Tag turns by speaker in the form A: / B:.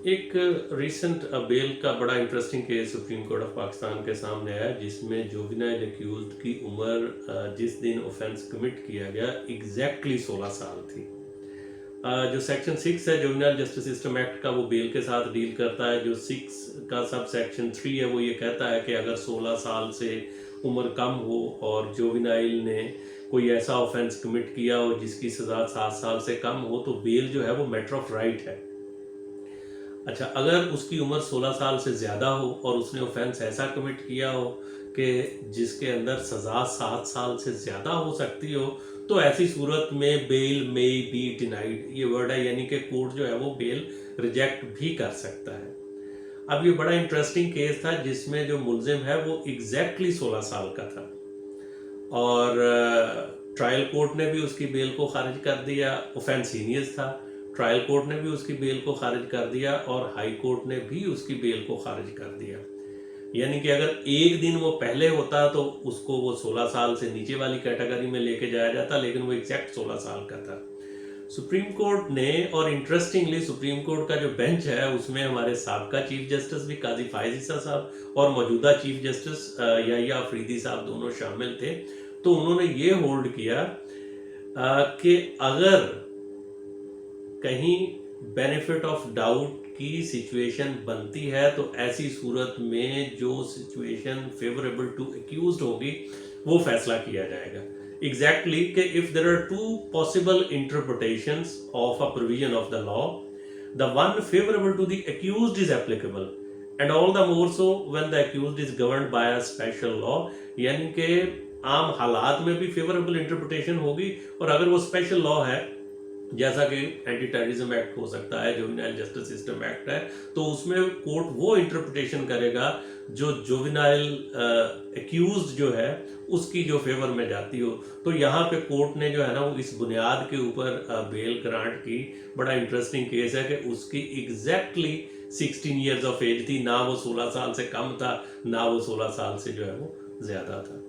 A: एक recent bell का बड़ा interesting case supreme court of Pakistan के सामने आया जिसमें जुवेनाइल अक्यूज्ड की उम्र जिस दिन ऑफेंस कमिट किया गया एग्जैक्टली 16 साल थी। जो सेक्शन 6 है जुवेनाइल जस्टिस सिस्टम एक्ट का, वो बेल के साथ डील करता है। जो 6 का सब सेक्शन 3 है वो ये कहता है कि अगर 16 साल से उम्र कम हो और जुवेनाइल ने कोई ऐसा ऑफेंस कमिट किया हो जिसकी सज़ा 7 साल से कम हो तो बेल जो है वो मैटर ऑफ राइट है। अच्छा, अगर उसकी उम्र 16 साल से ज़्यादा हो और उसने ऑफेंस ऐसा कमिट किया हो कि जिसके अंदर सज़ा 7 साल से ज़्यादा हो सकती हो, तो ऐसी सूरत में बेल मे बी डिनाइड, ये वर्ड है, यानी कि कोर्ट जो है वो बेल रिजेक्ट भी कर सकता है। अब ये बड़ा इंटरेस्टिंग केस था जिसमें जो मुलजिम है वो एग्जैक्टली 16 साल का था और ट्रायल कोर्ट ने भी उसकी बेल को खारिज कर दिया। ऑफेंस सीनियस था, ट्रायल कोर्ट ने भी उसकी बेल को खारिज कर दिया और हाई कोर्ट ने भी उसकी बेल को खारिज कर दिया। यानी कि अगर एक दिन वो पहले होता तो उसको वो 16 साल से नीचे वाली कैटेगरी में लेके जाया जाता, लेकिन वो एग्जैक्ट 16 साल का था। सुप्रीम कोर्ट ने, और इंटरेस्टिंगली सुप्रीम कोर्ट का जो बेंच है उसमें हमारे साबका चीफ जस्टिस भी काजी फायज ईसा साहब और मौजूदा चीफ जस्टिस याहिया अफरीदी साहब दोनों शामिल थे। तो उन्होंने ये होल्ड किया कि अगर कहीं बेनिफिट ऑफ डाउट की सिचुएशन बनती है तो ऐसी सूरत में जो सिचुएशन फेवरेबल टू अक्यूज्ड होगी वो फैसला किया जाएगा। एग्जैक्टली कि if there are two possible interpretations of a provision of the law, the one favourable to the accused is applicable and all the more so when the accused is governed by a special law. यानी कि आम हालात में भी favourable interpretation होगी और अगर वो स्पेशल लॉ है जैसा कि एंटी टेररिज्म एक्ट हो सकता है, जुवेनाइल जस्टिस सिस्टम एक्ट है, तो उसमें कोर्ट वो इंटरप्रिटेशन करेगा जो जुवेनाइल एक्यूज्ड जो है उसकी जो फेवर में जाती हो। तो यहाँ पे कोर्ट ने जो है ना वो इस बुनियाद के ऊपर बेल ग्रांट की। बड़ा इंटरेस्टिंग केस है कि उसकी एग्जैक्टली 16 ईयर्स ऑफ एज थी, ना वो 16 साल से कम था ना वो 16 साल से जो है वो ज़्यादा था।